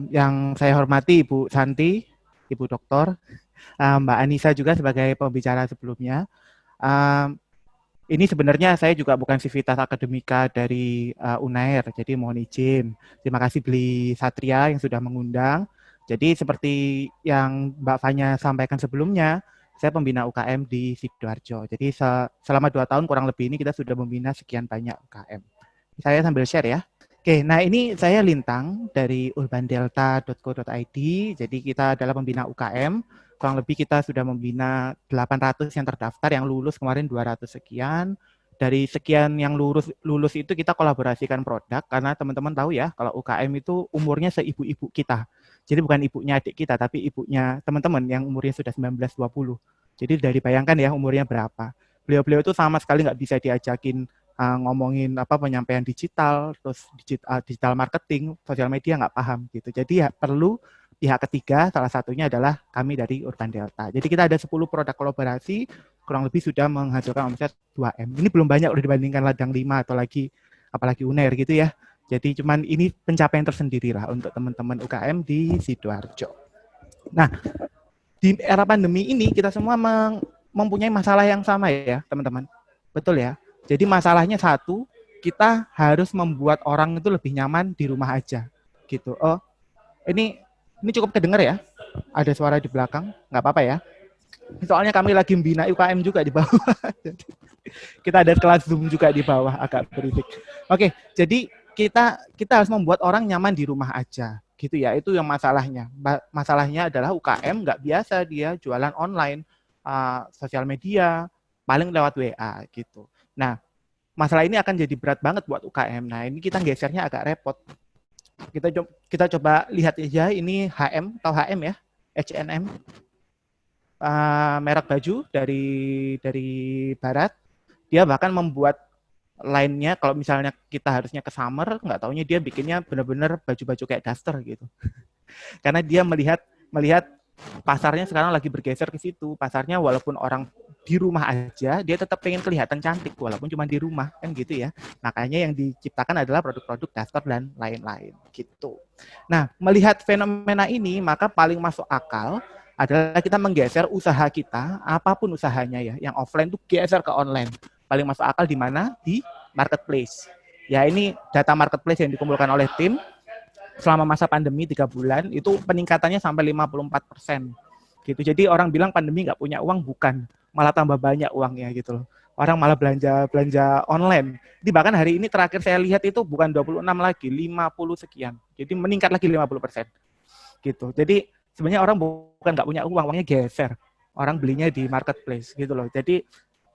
Yang saya hormati Ibu Santi, Ibu Doktor, Mbak Anissa juga sebagai pembicara sebelumnya. Ini sebenarnya saya juga bukan sivitas akademika dari UNAIR, jadi mohon izin. Terima kasih Beli Satria yang sudah mengundang. Jadi seperti yang Mbak Fanya sampaikan sebelumnya, saya pembina UKM di Sidoarjo. Jadi selama 2 tahun kurang lebih ini kita sudah membina sekian banyak UKM. Saya sambil share ya. Oke, nah ini saya Lintang dari urbandelta.co.id. Jadi kita adalah pembina UKM. Kurang lebih kita sudah membina 800 yang terdaftar, yang lulus kemarin 200 sekian. Dari sekian yang lulus itu kita kolaborasikan produk, karena teman-teman tahu ya, kalau UKM itu umurnya seibu-ibu kita. Jadi bukan ibunya adik kita, tapi ibunya teman-teman yang umurnya sudah 19-20. Jadi dari bayangkan ya umurnya berapa. Beliau-beliau itu sama sekali nggak bisa diajakin ngomongin penyampaian digital, terus digital marketing, sosial media nggak paham gitu. Jadi ya perlu pihak ketiga, salah satunya adalah kami dari Urban Delta. Jadi kita ada 10 produk kolaborasi, kurang lebih sudah menghasilkan omset 2M. Ini belum banyak udah dibandingkan ladang 5 atau apalagi UNER gitu ya. Jadi cuman ini pencapaian tersendiri lah untuk teman-teman UKM di Sidoarjo. Nah, di era pandemi ini kita semua mempunyai masalah yang sama ya, teman-teman. Betul ya? Jadi masalahnya satu, kita harus membuat orang itu lebih nyaman di rumah aja, gitu. Oh, ini cukup kedengar ya? Ada suara di belakang, nggak apa-apa ya? Soalnya kami lagi membina UKM juga di bawah. Kita ada kelas Zoom juga di bawah, agak berisik. Oke, jadi kita harus membuat orang nyaman di rumah aja, gitu ya. Itu yang masalahnya. Masalahnya adalah UKM nggak biasa dia jualan online, sosial media, paling lewat WA gitu. Nah, masalah ini akan jadi berat banget buat UKM. Nah, ini kita gesernya agak repot. Kita coba lihat aja, ini HM atau HM ya, H&M, merek baju dari barat. Dia bahkan membuat line-nya, kalau misalnya kita harusnya ke summer, nggak taunya dia bikinnya benar-benar baju-baju kayak daster gitu. Karena dia melihat pasarnya sekarang lagi bergeser ke situ. Pasarnya walaupun orang di rumah aja, dia tetap pengen kelihatan cantik walaupun cuma di rumah, kan gitu ya. Makanya yang diciptakan adalah produk-produk daster dan lain-lain gitu. Nah, melihat fenomena ini, maka paling masuk akal adalah kita menggeser usaha kita, apapun usahanya ya, yang offline tuh geser ke online. Paling masuk akal di mana? Di marketplace. Ya, ini data marketplace yang dikumpulkan oleh tim selama masa pandemi 3 bulan, itu peningkatannya sampai 54%. Gitu. Jadi orang bilang pandemi nggak punya uang, bukan. Malah tambah banyak uangnya gitu loh. Orang malah belanja online. Jadi bahkan hari ini terakhir saya lihat itu bukan 26 lagi, 50 sekian. Jadi meningkat lagi 50%. Gitu. Jadi sebenarnya orang bukan nggak punya uang, uangnya geser. Orang belinya di marketplace gitu loh. Jadi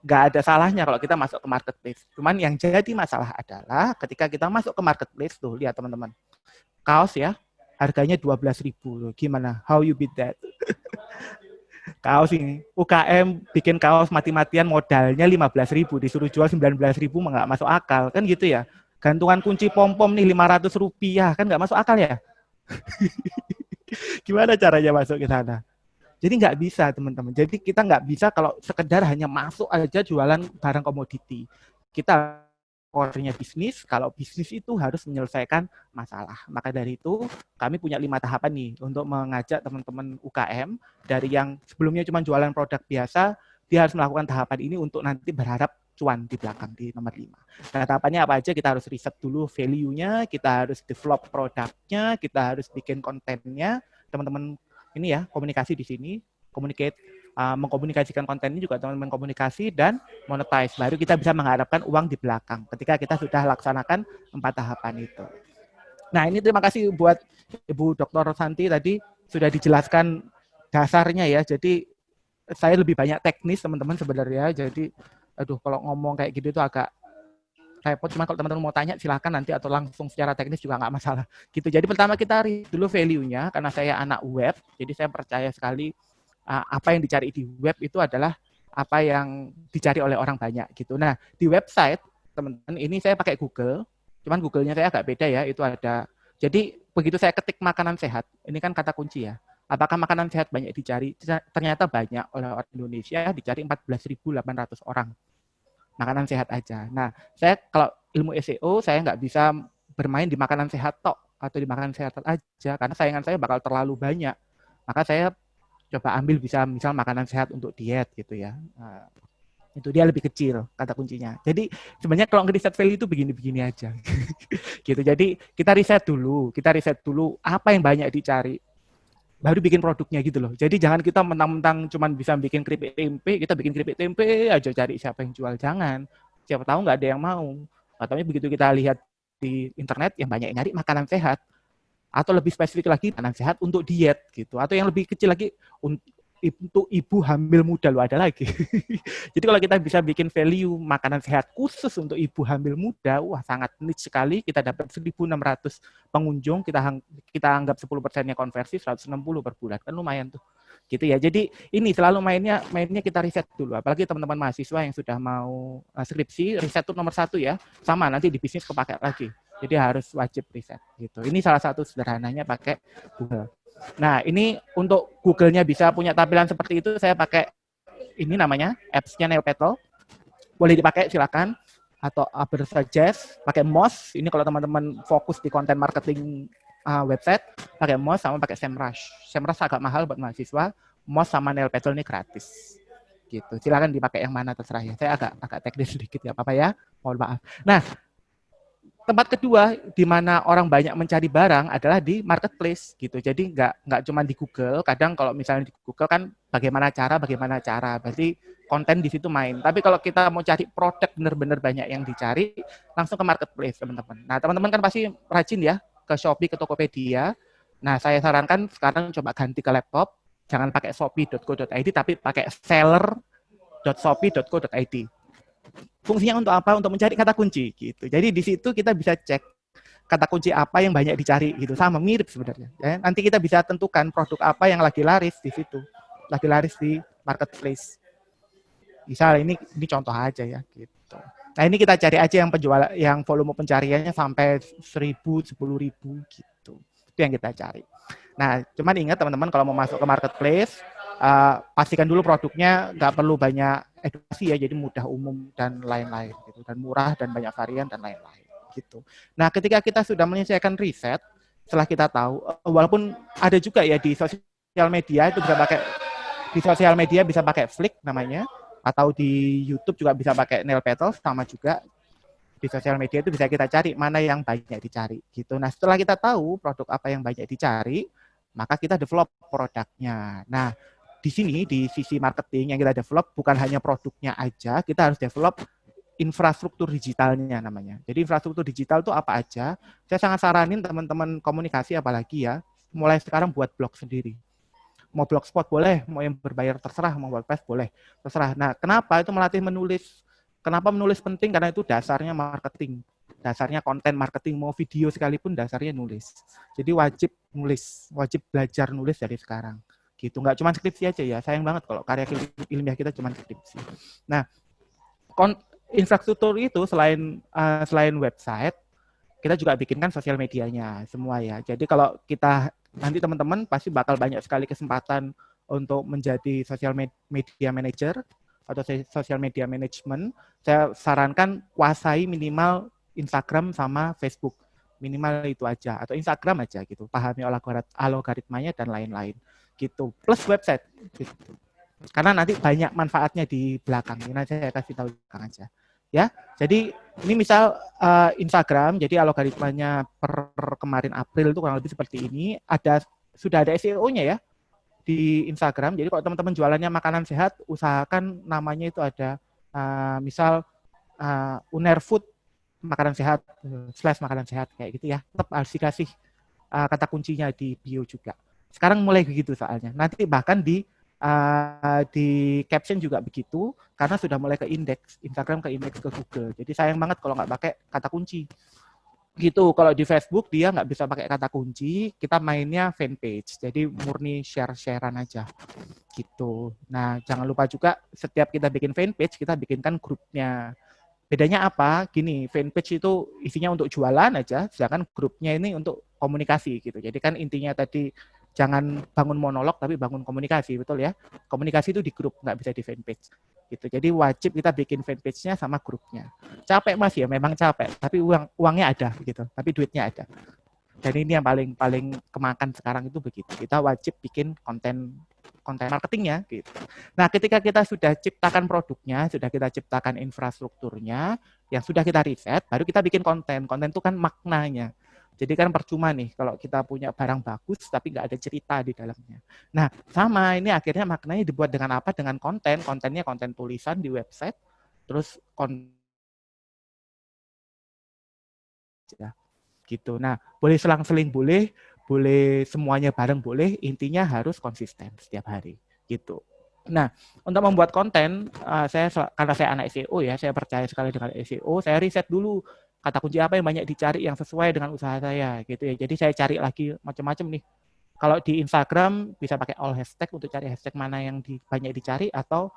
nggak ada salahnya kalau kita masuk ke marketplace. Cuman yang jadi masalah adalah ketika kita masuk ke marketplace tuh, lihat teman-teman. Kaos ya, harganya 12.000. Gimana? How you beat that? Kaos ini, UKM bikin kaos mati-matian modalnya 15.000, disuruh jual 19.000 nggak masuk akal, kan gitu ya. Gantungan kunci pom-pom nih 500 rupiah, kan nggak masuk akal ya. Gimana caranya masuk ke sana? Jadi nggak bisa teman-teman. Jadi kita nggak bisa kalau sekedar hanya masuk aja jualan barang komoditi. Kita core-nya bisnis, kalau bisnis itu harus menyelesaikan masalah. Maka dari itu kami punya 5 tahapan nih untuk mengajak teman-teman UKM dari yang sebelumnya cuma jualan produk biasa, dia harus melakukan tahapan ini untuk nanti berharap cuan di belakang di nomor 5. Nah, tahapannya apa aja? Kita harus riset dulu value-nya, kita harus develop produknya, kita harus bikin kontennya. Teman-teman ini ya, komunikasi di sini, mengkomunikasikan konten ini juga teman-teman komunikasi dan monetize. Baru kita bisa mengharapkan uang di belakang ketika kita sudah laksanakan 4 tahapan itu. Nah, ini terima kasih buat Ibu Dr. Santi tadi sudah dijelaskan dasarnya ya. Jadi saya lebih banyak teknis teman-teman sebenarnya. Jadi kalau ngomong kayak gitu itu agak repot. Cuma kalau teman-teman mau tanya silahkan nanti atau langsung secara teknis juga nggak masalah. Gitu. Jadi pertama kita dulu value-nya, karena saya anak web, jadi saya percaya sekali apa yang dicari di web itu adalah apa yang dicari oleh orang banyak gitu. Nah, di website, teman-teman, ini saya pakai Google, cuman Google-nya saya agak beda ya, itu ada. Jadi, begitu saya ketik makanan sehat, ini kan kata kunci ya. Apakah makanan sehat banyak dicari? Ternyata banyak oleh orang Indonesia, dicari 14.800 orang. Makanan sehat aja. Nah, saya kalau ilmu SEO, saya nggak bisa bermain di makanan sehat tok. atau di makanan sehat aja, karena saingan saya bakal terlalu banyak. Maka saya coba ambil bisa misal makanan sehat untuk diet gitu ya. Itu dia lebih kecil kata kuncinya. Jadi sebenarnya kalau riset value itu begini-begini aja. Gitu. Jadi kita riset dulu apa yang banyak dicari, baru bikin produknya gitu loh. Jadi jangan kita mentang-mentang cuman bisa bikin keripik tempe, kita bikin keripik tempe aja cari siapa yang jual. Jangan. Siapa tahu nggak ada yang mau. Katanya begitu kita lihat di internet yang banyak yang nyari makanan sehat, atau lebih spesifik lagi makanan sehat untuk diet gitu, atau yang lebih kecil lagi untuk ibu hamil muda lo ada lagi. Jadi kalau kita bisa bikin value makanan sehat khusus untuk ibu hamil muda, wah sangat niche sekali. Kita dapat 1.600 pengunjung, kita anggap 10%-nya konversi 160 per bulan, kan lumayan tuh. Gitu ya. Jadi ini selalu mainnya kita riset dulu. Apalagi teman-teman mahasiswa yang sudah mau skripsi, riset itu nomor 1 ya. Sama nanti di bisnis kepake lagi. Jadi harus wajib riset gitu. Ini salah satu sederhananya pakai Google. Nah, ini untuk Google-nya bisa punya tampilan seperti itu, saya pakai ini namanya, apps-nya Neopetl. Boleh dipakai, silakan. Atau Ubersuggest, pakai Moz. Ini kalau teman-teman fokus di konten marketing website, pakai Moz sama pakai SEMrush. SEMrush agak mahal buat mahasiswa, Moz sama Neopetl ini gratis. Gitu. Silakan dipakai yang mana terserah ya. Saya agak teknis sedikit ya, apa ya? Mohon maaf. Nah, tempat kedua di mana orang banyak mencari barang adalah di marketplace gitu. Jadi nggak cuma di Google. Kadang kalau misalnya di Google kan bagaimana cara. Berarti konten di situ main. Tapi kalau kita mau cari produk benar-benar banyak yang dicari, langsung ke marketplace teman-teman. Nah teman-teman kan pasti rajin ya ke Shopee, ke Tokopedia. Nah saya sarankan sekarang coba ganti ke laptop. Jangan pakai shopee.co.id tapi pakai seller.shopee.co.id. Fungsinya untuk apa? Untuk mencari kata kunci gitu. Jadi di situ kita bisa cek kata kunci apa yang banyak dicari gitu. Sama mirip sebenarnya. Ya. Nanti kita bisa tentukan produk apa yang lagi laris di situ. Lagi laris di marketplace. Misal ini contoh aja ya gitu. Nah, ini kita cari aja yang volume pencariannya sampai 1.000, 10.000 gitu. Itu yang kita cari. Nah, cuman ingat teman-teman kalau mau masuk ke marketplace, pastikan dulu produknya nggak perlu banyak edukasi ya, jadi mudah umum dan lain-lain gitu, dan murah dan banyak varian dan lain-lain gitu. Nah, ketika kita sudah menyelesaikan riset, setelah kita tahu, walaupun ada juga ya di sosial media itu bisa pakai Flick namanya, atau di YouTube juga bisa pakai Neopetl, sama juga di sosial media itu bisa kita cari mana yang banyak dicari gitu. Nah, setelah kita tahu produk apa yang banyak dicari, maka kita develop produknya. Nah, di sini di sisi marketing yang kita develop bukan hanya produknya aja, kita harus develop infrastruktur digitalnya namanya. Jadi infrastruktur digital itu apa aja? Saya sangat saranin teman-teman komunikasi apalagi ya, mulai sekarang buat blog sendiri. Mau blogspot boleh, mau yang berbayar terserah, mau WordPress boleh, terserah. Nah, kenapa itu melatih menulis? Kenapa menulis penting? Karena itu dasarnya marketing. Dasarnya konten marketing, mau video sekalipun dasarnya nulis. Jadi wajib nulis, wajib belajar nulis dari sekarang. Gitu, nggak cuma skripsi aja ya. Sayang banget kalau karya ilmiah kita cuma skripsi. Nah, infrastruktur itu selain website, kita juga bikinkan sosial medianya semua ya. Jadi kalau kita nanti teman-teman pasti bakal banyak sekali kesempatan untuk menjadi sosial media manager atau sosial media management. Saya sarankan kuasai minimal Instagram sama Facebook. Minimal itu aja, atau Instagram aja gitu. Pahami algoritmanya dan lain-lain gitu. Plus website gitu. Karena nanti banyak manfaatnya di belakang. Ini saya kasih tahu di belakang aja. Ya, jadi ini misal Instagram, jadi algoritmanya per kemarin April itu kurang lebih seperti ini. Sudah ada SEO-nya ya di Instagram. Jadi kalau teman-teman jualannya makanan sehat, usahakan namanya itu ada misal Unerfood makanan sehat / makanan sehat kayak gitu ya. Tetap harus dikasih kata kuncinya di bio juga. Sekarang mulai begitu soalnya. Nanti bahkan di caption juga begitu, karena sudah mulai ke indeks, Instagram ke indeks ke Google. Jadi sayang banget kalau nggak pakai kata kunci. Gitu, kalau di Facebook dia nggak bisa pakai kata kunci, kita mainnya fanpage. Jadi murni share-sharean aja. Gitu. Nah, jangan lupa juga setiap kita bikin fanpage, kita bikinkan grupnya. Bedanya apa? Gini, fanpage itu isinya untuk jualan aja, sedangkan grupnya ini untuk komunikasi gitu. Jadi kan intinya tadi jangan bangun monolog tapi bangun komunikasi, betul ya? Komunikasi itu di grup, nggak bisa di fanpage. Gitu. Jadi wajib kita bikin fanpage-nya sama grupnya. Capek Mas ya, memang capek, tapi uangnya ada gitu. Tapi duitnya ada. Dan ini yang paling kemakan sekarang itu begitu. Kita wajib bikin konten marketingnya gitu. Nah, ketika kita sudah ciptakan produknya, sudah kita ciptakan infrastrukturnya, yang sudah kita riset, baru kita bikin konten. Konten itu kan maknanya. Jadi kan percuma nih kalau kita punya barang bagus tapi nggak ada cerita di dalamnya. Nah, sama ini akhirnya maknanya dibuat dengan apa? Dengan konten. Kontennya konten tulisan di website, terus ya, gitu. Nah, boleh selang-seling boleh semuanya bareng boleh, intinya harus konsisten setiap hari, gitu. Nah, untuk membuat konten, karena saya anak SEO ya, saya percaya sekali dengan SEO, saya riset dulu kata kunci apa yang banyak dicari yang sesuai dengan usaha saya, gitu ya. Jadi saya cari lagi macam-macam nih. Kalau di Instagram bisa pakai all hashtag untuk cari hashtag mana yang banyak dicari, atau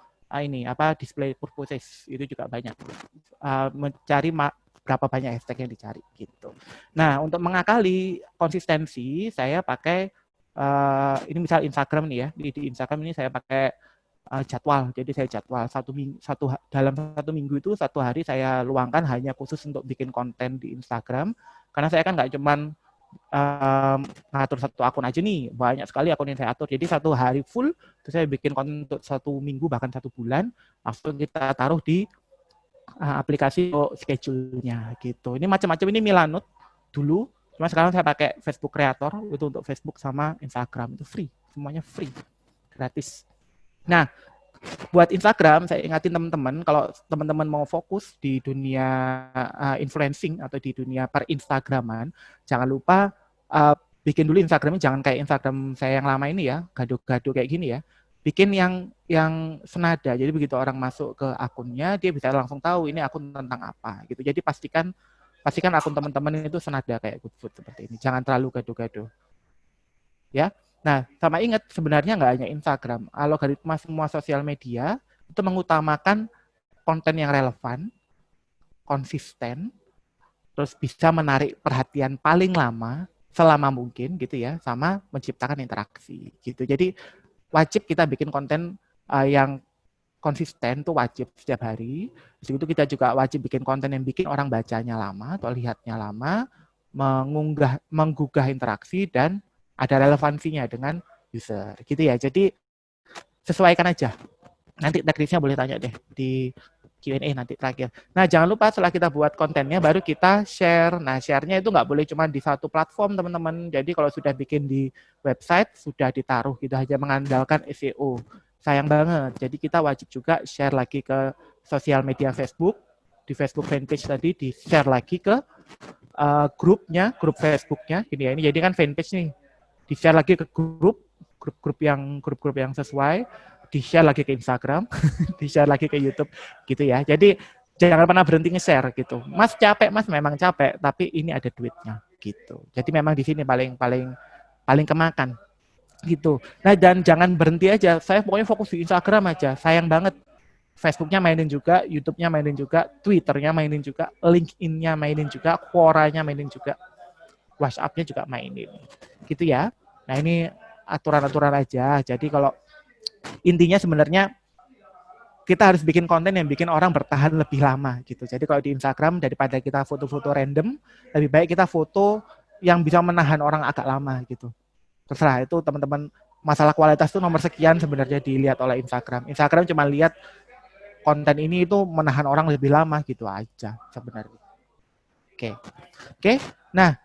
display purposes itu juga banyak. Mencari berapa banyak hashtag yang dicari gitu. Nah, untuk mengakali konsistensi, saya pakai ini misal Instagram nih ya. Di Instagram ini saya pakai jadwal. Jadi saya jadwal dalam satu minggu itu satu hari saya luangkan hanya khusus untuk bikin konten di Instagram. Karena saya kan nggak cuman ngatur satu akun aja nih, banyak sekali akun yang saya atur. Jadi satu hari full itu saya bikin konten untuk satu minggu bahkan satu bulan, langsung kita taruh di aplikasi schedule-nya gitu. Ini macam-macam, ini Milanote dulu, cuma sekarang saya pakai Facebook Creator itu untuk Facebook sama Instagram, itu free, semuanya free, gratis. Nah, buat Instagram saya ingatin teman-teman, kalau teman-teman mau fokus di dunia influencing atau di dunia per-Instagraman, jangan lupa bikin dulu Instagramnya, jangan kayak Instagram saya yang lama ini ya, gaduh-gaduh kayak gini ya. Bikin yang senada. Jadi begitu orang masuk ke akunnya, dia bisa langsung tahu ini akun tentang apa gitu. Jadi pastikan akun teman-teman itu senada kayak GoodFood seperti ini. Jangan terlalu gaduh-gaduh. Ya. Nah, sama ingat sebenarnya nggak hanya Instagram. Algoritma semua sosial media itu mengutamakan konten yang relevan, konsisten, terus bisa menarik perhatian paling lama selama mungkin gitu ya, sama menciptakan interaksi gitu. Jadi wajib kita bikin konten yang konsisten, tuh wajib setiap hari. Di situ kita juga wajib bikin konten yang bikin orang bacanya lama atau lihatnya lama, menggugah interaksi, dan ada relevansinya dengan user gitu ya. Jadi sesuaikan aja. Nanti teknisnya boleh tanya deh di Q&A nanti terakhir. Nah, jangan lupa setelah kita buat kontennya, baru kita share. Nah, share-nya itu nggak boleh cuma di satu platform, teman-teman. Jadi kalau sudah bikin di website, sudah ditaruh, kita hanya mengandalkan SEO. Sayang banget. Jadi kita wajib juga share lagi ke sosial media Facebook. Di Facebook fanpage tadi, di-share lagi ke grup Facebooknya. Ini ya, ini jadi kan fanpage nih. Di-share lagi ke grup yang sesuai, di-share lagi ke Instagram, di-share lagi ke YouTube gitu ya. Jadi jangan pernah berhenti nge-share gitu. Mas capek, Mas memang capek, tapi ini ada duitnya gitu. Jadi memang di sini paling kemakan gitu. Nah, dan jangan berhenti aja. Saya pokoknya fokus di Instagram aja. Sayang banget. Facebooknya mainin juga, YouTube-nya mainin juga, Twitter-nya mainin juga, LinkedIn-nya mainin juga, Quora-nya mainin juga, WhatsApp-nya juga mainin. Gitu ya. Nah, ini aturan-aturan aja. Jadi kalau intinya sebenarnya kita harus bikin konten yang bikin orang bertahan lebih lama gitu. Jadi kalau di Instagram, daripada kita foto-foto random, lebih baik kita foto yang bisa menahan orang agak lama gitu. Terserah, itu teman-teman, masalah kualitas itu nomor sekian sebenarnya dilihat oleh Instagram. Instagram cuma lihat konten ini itu menahan orang lebih lama gitu aja sebenarnya. Oke. Nah,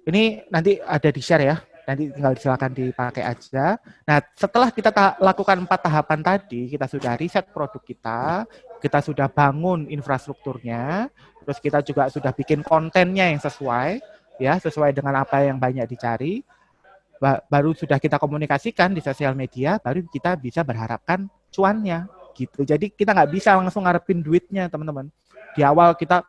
ini nanti ada di share ya. Nanti tinggal silakan dipakai aja. Nah, setelah kita lakukan 4 tahapan tadi, kita sudah riset produk kita sudah bangun infrastrukturnya, terus kita juga sudah bikin kontennya yang sesuai, ya, sesuai dengan apa yang banyak dicari. Baru sudah kita komunikasikan di sosial media, baru kita bisa berharapkan cuannya gitu. Jadi kita nggak bisa langsung ngarepin duitnya, teman-teman. Di awal kita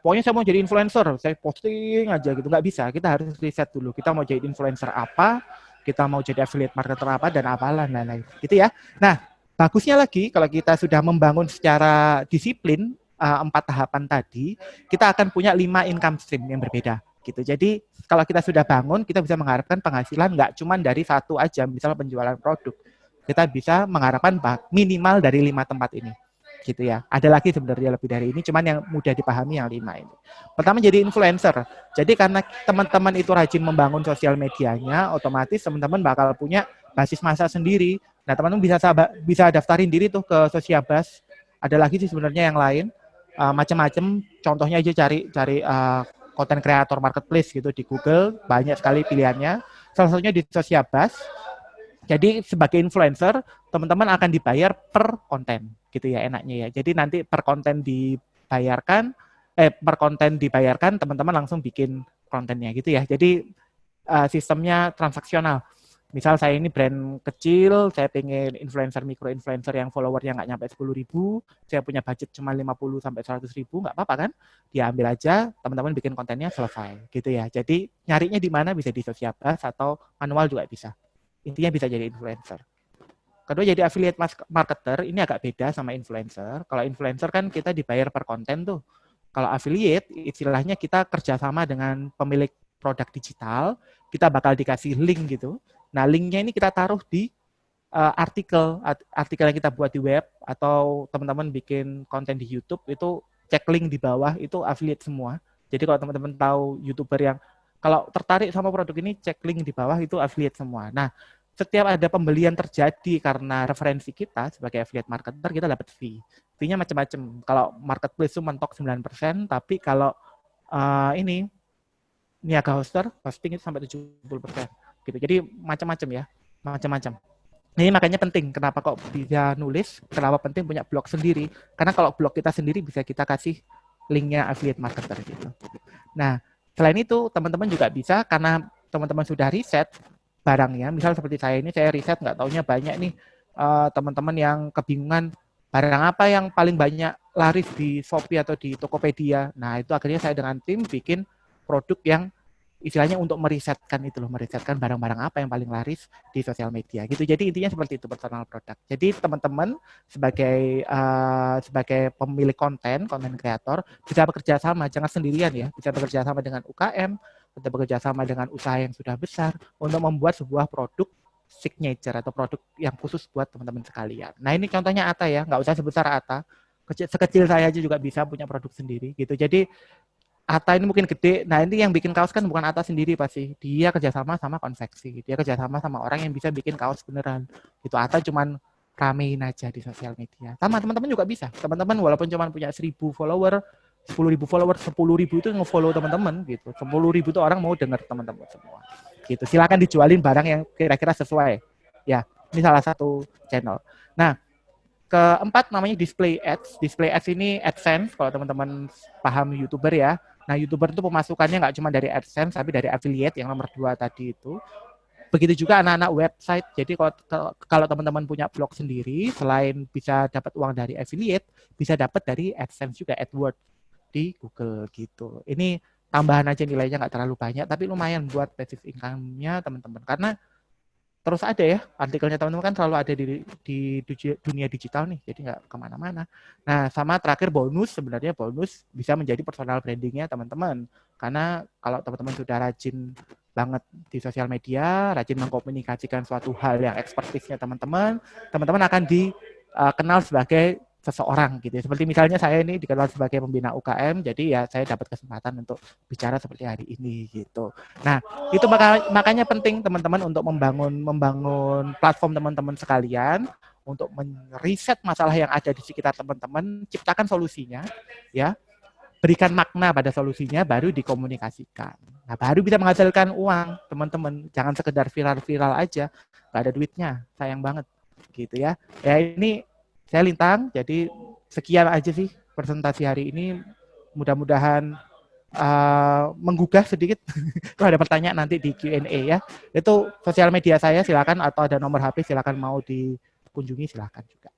pokoknya saya mau jadi influencer, saya posting aja gitu, nggak bisa. Kita harus riset dulu, kita mau jadi influencer apa, kita mau jadi affiliate marketer apa, dan apalah, lain-lain. Gitu ya. Nah, bagusnya lagi, kalau kita sudah membangun secara disiplin 4 tahapan tadi, kita akan punya 5 income stream yang berbeda. Gitu. Jadi, kalau kita sudah bangun, kita bisa mengharapkan penghasilan nggak cuma dari satu aja, misalnya penjualan produk. Kita bisa mengharapkan minimal dari 5 tempat ini. gitu ya. Ada lagi sebenarnya lebih dari ini, cuman yang mudah dipahami yang 5 ini. Pertama jadi influencer. Jadi karena teman-teman itu rajin membangun sosial medianya, otomatis teman-teman bakal punya basis massa sendiri. Nah, teman-teman bisa daftarin diri tuh ke Sosiabas. Ada lagi sih sebenarnya yang lain, macam-macam. Contohnya aja cari content creator marketplace gitu di Google, banyak sekali pilihannya. Salah satunya di Sosiabas. Jadi sebagai influencer, teman-teman akan dibayar per konten, gitu ya enaknya ya. Jadi nanti per konten dibayarkan, teman-teman langsung bikin kontennya gitu ya. Jadi sistemnya transaksional. Misal saya ini brand kecil, saya pengen mikro-influencer yang followernya nggak nyampe 10.000, saya punya budget cuma 50 sampai 100.000, nggak apa-apa kan? Diambil aja, teman-teman bikin kontennya selesai, gitu ya. Jadi nyarinya di mana bisa di Sosiabas atau manual juga bisa. Intinya bisa jadi influencer. Kedua jadi affiliate marketer, ini agak beda sama influencer. Kalau influencer kan kita dibayar per konten tuh. Kalau affiliate, istilahnya kita kerjasama dengan pemilik produk digital, kita bakal dikasih link gitu. Nah, linknya ini kita taruh di artikel yang kita buat di web, atau teman-teman bikin konten di YouTube, itu cek link di bawah, itu affiliate semua. Jadi kalau teman-teman tahu YouTuber yang kalau tertarik sama produk ini, cek link di bawah, itu affiliate semua. Nah, setiap ada pembelian terjadi karena referensi kita sebagai affiliate marketer, kita dapat fee. Fee-nya macam-macam. Kalau marketplace itu mentok 9%, tapi kalau ini niaga hosting itu sampai 70%. Gitu. Jadi macam-macam ya, macam-macam. Ini makanya penting, kenapa kok bisa nulis, kenapa penting punya blog sendiri. Karena kalau blog kita sendiri bisa kita kasih linknya affiliate marketer gitu. Nah, selain itu teman-teman juga bisa, karena teman-teman sudah riset barangnya, misal seperti saya ini, saya riset nggak taunya banyak nih teman-teman yang kebingungan barang apa yang paling banyak laris di Shopee atau di Tokopedia. Nah, itu akhirnya saya dengan tim bikin produk yang istilahnya untuk merisetkan barang-barang apa yang paling laris di sosial media gitu. Jadi intinya seperti itu, personal product. Jadi teman-teman sebagai pemilik konten kreator bisa bekerja sama, jangan sendirian ya, bisa bekerja sama dengan UKM, bisa bekerja sama dengan usaha yang sudah besar untuk membuat sebuah produk signature atau produk yang khusus buat teman-teman sekalian. Nah, ini contohnya Ata ya, nggak usah sebesar Ata, sekecil saya aja juga bisa punya produk sendiri gitu. Jadi Ata ini mungkin gede, nah ini yang bikin kaos kan bukan Ata sendiri pasti, dia kerjasama sama konveksi, dia kerjasama sama orang yang bisa bikin kaos beneran. Itu Ata cuman ramein aja di sosial media. Sama teman-teman juga bisa, teman-teman walaupun cuman punya 1.000 follower, 10.000 follower, 10.000 itu nge-follow teman-teman gitu. 10.000 itu orang mau denger teman-teman semua. Gitu. Silakan dijualin barang yang kira-kira sesuai. Ya, ini salah satu channel. Nah, keempat namanya display ads. Display ads ini AdSense, kalau teman-teman paham YouTuber ya. Nah, YouTuber itu pemasukannya nggak cuma dari AdSense, tapi dari affiliate yang nomor 2 tadi itu. Begitu juga anak-anak website. Jadi kalau teman-teman punya blog sendiri, selain bisa dapat uang dari affiliate, bisa dapat dari AdSense juga, AdWords di Google gitu. Ini tambahan aja, nilainya nggak terlalu banyak, tapi lumayan buat passive income-nya teman-teman. Karena terus ada ya, artikelnya teman-teman kan selalu ada di dunia digital nih, jadi nggak kemana-mana. Nah, sama terakhir bonus bisa menjadi personal brandingnya teman-teman. Karena kalau teman-teman sudah rajin banget di sosial media, rajin mengkomunikasikan suatu hal yang ekspertisnya teman-teman akan dikenal sebagai seseorang gitu. Seperti misalnya saya ini dikenal sebagai pembina UKM, jadi ya saya dapat kesempatan untuk bicara seperti hari ini gitu. Nah, itu makanya penting teman-teman untuk membangun platform teman-teman sekalian, untuk meriset masalah yang ada di sekitar teman-teman, ciptakan solusinya, ya, berikan makna pada solusinya, baru dikomunikasikan. Nah, baru bisa menghasilkan uang, teman-teman. Jangan sekedar viral-viral aja, nggak ada duitnya, sayang banget, gitu ya. Ya ini saya Lintang, jadi sekian aja sih presentasi hari ini. Mudah-mudahan menggugah sedikit. Kalau ada pertanyaan nanti di Q&A ya. Itu sosial media saya silakan, atau ada nomor HP silakan mau dikunjungi silakan juga.